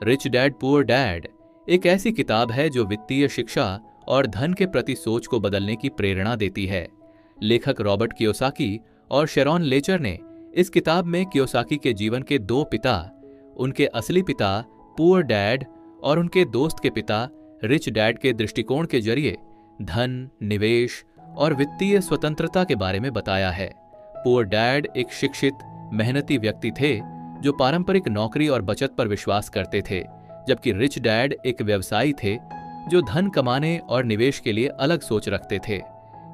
Rich dad poor dad एक ऐसी किताब है जो वित्तीय शिक्षा और धन के प्रति सोच को बदलने की प्रेरणा देती है। लेखक रॉबर्ट कियोसाकी और शेरॉन लेचर ने इस किताब में कियोसाकी के जीवन के दो पिता, उनके असली पिता पुअर डैड और उनके दोस्त के पिता रिच डैड के दृष्टिकोण के जरिए धन, निवेश और वित्तीय स्वतंत्रता के बारे में बताया है। पुअर डैड एक शिक्षित, मेहनती व्यक्ति थे जो पारंपरिक नौकरी और बचत पर विश्वास करते थे, जबकि रिच डैड एक व्यवसायी थे जो धन कमाने और निवेश के लिए अलग सोच रखते थे।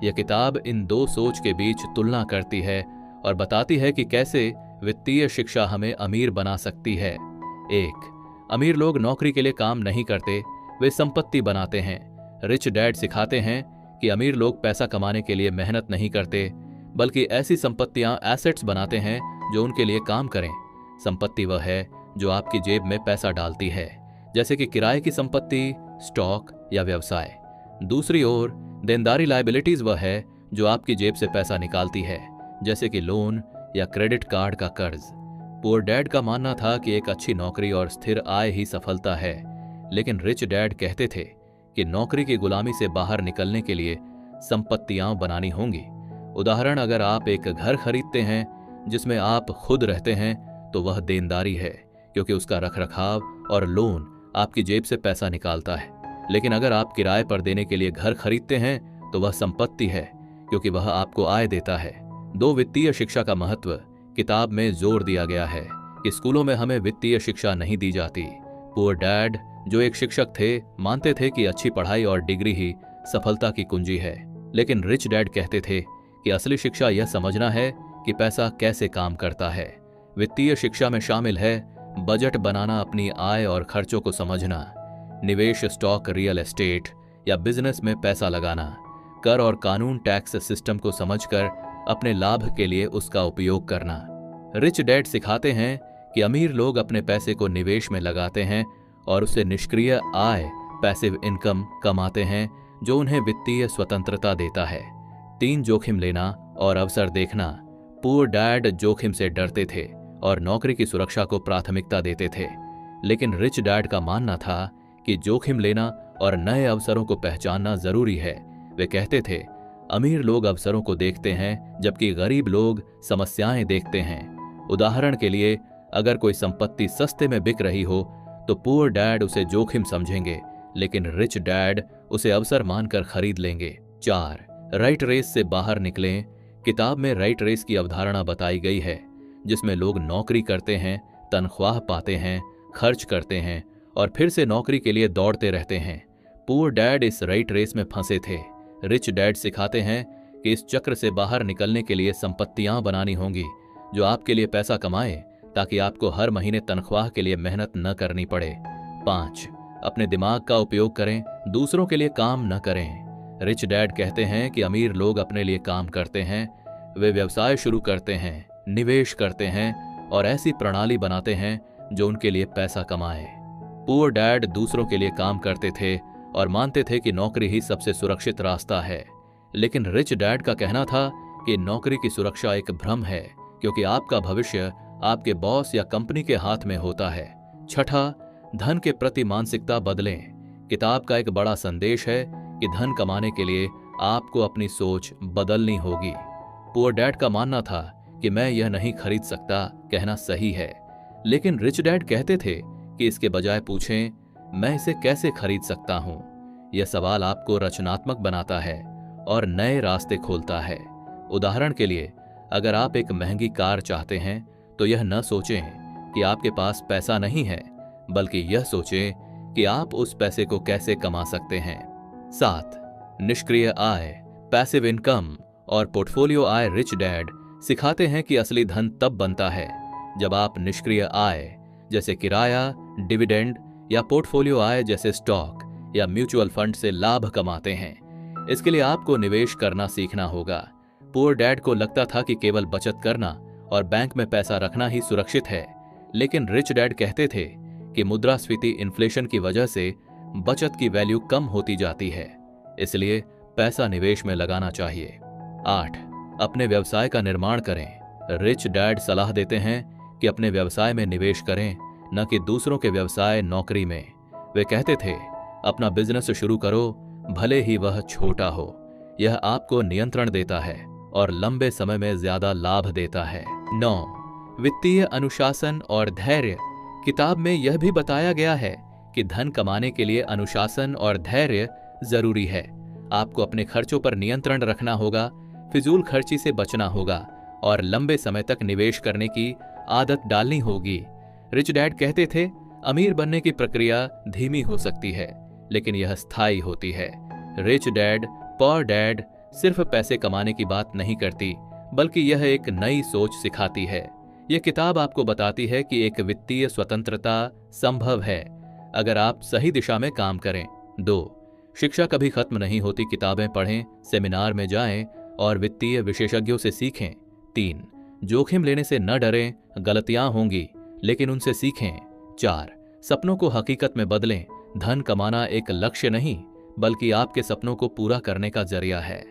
यह किताब इन दो सोच के बीच तुलना करती है और बताती है कि कैसे वित्तीय शिक्षा हमें अमीर बना सकती है। 1. अमीर लोग नौकरी के लिए काम नहीं करते, वे संपत्ति बनाते हैं। रिच डैड सिखाते हैं कि अमीर लोग पैसा कमाने के लिए मेहनत नहीं करते, बल्कि ऐसी संपत्तियां, एसेट्स बनाते हैं जो उनके लिए काम करें। संपत्ति वह है जो आपकी जेब में पैसा डालती है, जैसे कि किराए की संपत्ति, स्टॉक या व्यवसाय। दूसरी ओर देनदारी, लायबिलिटीज वह है जो आपकी जेब से पैसा निकालती है, जैसे कि लोन या क्रेडिट कार्ड का कर्ज। पुअर डैड का मानना था कि एक अच्छी नौकरी और स्थिर आय ही सफलता है, लेकिन रिच डैड कहते थे कि नौकरी की गुलामी से बाहर निकलने के लिए संपत्तियां बनानी होंगी। उदाहरण, अगर आप एक घर खरीदते हैं जिसमें आप खुद रहते हैं तो वह देनदारी है, क्योंकि उसका रखरखाव और लोन आपकी जेब से पैसा निकालता है। लेकिन अगर आप किराए पर देने के लिए घर खरीदते हैं तो वह संपत्ति है, क्योंकि वह आपको आय देता है। 2. वित्तीय शिक्षा का महत्व किताब में जोर दिया गया है कि स्कूलों में हमें वित्तीय शिक्षा नहीं दी जाती। पुअर डैड, जो एक शिक्षक थे, मानते थे कि अच्छी पढ़ाई और डिग्री ही सफलता की कुंजी है, लेकिन रिच डैड कहते थे कि असली शिक्षा यह समझना है कि पैसा कैसे काम करता है। वित्तीय शिक्षा में शामिल है बजट बनाना, अपनी आय और खर्चों को समझना, निवेश, स्टॉक, रियल एस्टेट या बिजनेस में पैसा लगाना, कर और कानून, टैक्स सिस्टम को समझकर अपने लाभ के लिए उसका उपयोग करना। रिच डैड सिखाते हैं कि अमीर लोग अपने पैसे को निवेश में लगाते हैं और उससे निष्क्रिय आय, पैसिव इनकम कमाते हैं, जो उन्हें वित्तीय स्वतंत्रता देता है। 3. जोखिम लेना और अवसर देखना। पुअर डैड जोखिम से डरते थे और नौकरी की सुरक्षा को प्राथमिकता देते थे, लेकिन रिच डैड का मानना था कि जोखिम लेना और नए अवसरों को पहचानना जरूरी है। वे कहते थे, अमीर लोग अवसरों को देखते हैं जबकि गरीब लोग समस्याएं देखते हैं। उदाहरण के लिए, अगर कोई संपत्ति सस्ते में बिक रही हो तो पुअर डैड उसे जोखिम समझेंगे, लेकिन रिच डैड उसे अवसर मानकर खरीद लेंगे। 4. राइट रेस से बाहर निकलें। किताब में राइट रेस की अवधारणा बताई गई है, जिसमें लोग नौकरी करते हैं, तनख्वाह पाते हैं, खर्च करते हैं और फिर से नौकरी के लिए दौड़ते रहते हैं। पुअर डैड इस राइट रेस में फंसे थे। रिच डैड सिखाते हैं कि इस चक्र से बाहर निकलने के लिए संपत्तियां बनानी होंगी जो आपके लिए पैसा कमाए, ताकि आपको हर महीने तनख्वाह के लिए मेहनत न करनी पड़े। 5. अपने दिमाग का उपयोग करें, दूसरों के लिए काम न करें। रिच डैड कहते हैं कि अमीर लोग अपने लिए काम करते हैं, वे व्यवसाय शुरू करते हैं, निवेश करते हैं और ऐसी प्रणाली बनाते हैं जो उनके लिए पैसा कमाए। पुअर डैड दूसरों के लिए काम करते थे और मानते थे कि नौकरी ही सबसे सुरक्षित रास्ता है, लेकिन रिच डैड का कहना था कि नौकरी की सुरक्षा एक भ्रम है, क्योंकि आपका भविष्य आपके बॉस या कंपनी के हाथ में होता है। 6. धन के प्रति मानसिकता बदलें। किताब का एक बड़ा संदेश है कि धन कमाने के लिए आपको अपनी सोच बदलनी होगी। पुअर डैड का मानना था कि मैं यह नहीं खरीद सकता कहना सही है, लेकिन रिच डैड कहते थे कि इसके बजाय पूछें, मैं इसे कैसे खरीद सकता हूं। यह सवाल आपको रचनात्मक बनाता है और नए रास्ते खोलता है। उदाहरण के लिए, अगर आप एक महंगी कार चाहते हैं तो यह न सोचें कि आपके पास पैसा नहीं है, बल्कि यह सोचें कि आप उस पैसे को कैसे कमा सकते हैं। 7. निष्क्रिय आय, पैसिव इनकम और पोर्टफोलियो आय। रिच डैड सिखाते हैं कि असली धन तब बनता है जब आप निष्क्रिय आय जैसे किराया, डिविडेंड या पोर्टफोलियो आय जैसे स्टॉक या म्यूचुअल फंड से लाभ कमाते हैं। इसके लिए आपको निवेश करना सीखना होगा। पुअर डैड को लगता था कि केवल बचत करना और बैंक में पैसा रखना ही सुरक्षित है, लेकिन रिच डैड कहते थे कि मुद्रास्फीति, इन्फ्लेशन की वजह से बचत की वैल्यू कम होती जाती है, इसलिए पैसा निवेश में लगाना चाहिए। 8. अपने व्यवसाय का निर्माण करें। रिच डैड सलाह देते हैं कि अपने व्यवसाय में निवेश करें, न कि दूसरों के व्यवसाय नौकरी में। वे कहते थे, अपना बिजनेस शुरू करो, भले ही वह छोटा हो। यह आपको नियंत्रण देता है और लंबे समय में ज्यादा लाभ देता है। 9. वित्तीय अनुशासन और धैर्य। किताब में यह भी बताया गया है कि धन कमाने के लिए अनुशासन और धैर्य जरूरी है। आपको अपने खर्चों पर नियंत्रण रखना होगा, फिजूल खर्ची से बचना होगा और लंबे समय तक निवेश करने की आदत डालनी होगी। रिच डैड कहते थे, अमीर बनने की प्रक्रिया धीमी हो सकती है, लेकिन यह स्थायी होती है। रिच डैड पुअर डैड सिर्फ पैसे कमाने की बात नहीं करती, बल्कि यह एक नई सोच सिखाती है। यह किताब आपको बताती है कि एक वित्तीय स्वतंत्रता संभव है अगर आप सही दिशा में काम करें। 2. शिक्षा कभी खत्म नहीं होती। किताबें पढ़ें, सेमिनार में जाएं और वित्तीय विशेषज्ञों से सीखें। 3. जोखिम लेने से न डरें, गलतियां होंगी लेकिन उनसे सीखें। 4. सपनों को हकीकत में बदलें। धन कमाना एक लक्ष्य नहीं, बल्कि आपके सपनों को पूरा करने का जरिया है।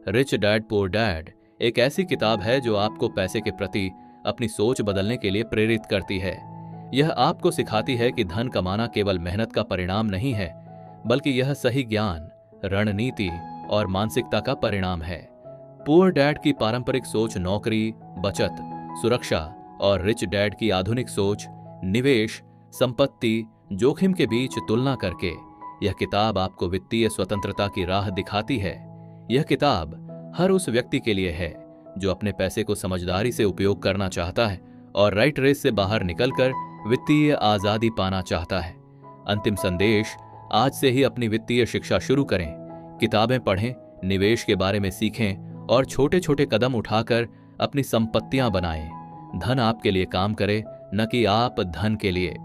रिच डैड पुअर डैड एक ऐसी किताब है जो आपको पैसे के प्रति अपनी सोच बदलने के लिए प्रेरित करती है। यह आपको सिखाती है कि धन कमाना केवल मेहनत का परिणाम नहीं है, बल्कि यह सही ज्ञान, रणनीति और मानसिकता का परिणाम है। पुअर डैड की पारंपरिक सोच नौकरी, बचत, सुरक्षा और रिच डैड की आधुनिक सोच निवेश, संपत्ति, जोखिम के बीच तुलना करके यह किताब आपको वित्तीय स्वतंत्रता की राह दिखाती है। यह किताब हर उस व्यक्ति के लिए है जो अपने पैसे को समझदारी से उपयोग करना चाहता है और राइट रेस से बाहर निकलकर वित्तीय आजादी पाना चाहता है। अंतिम संदेश, आज से ही अपनी वित्तीय शिक्षा शुरू करें। किताबें पढ़ें, निवेश के बारे में सीखें और छोटे छोटे कदम उठाकर अपनी संपत्तियां बनाएं। धन आपके लिए काम करे, न कि आप धन के लिए।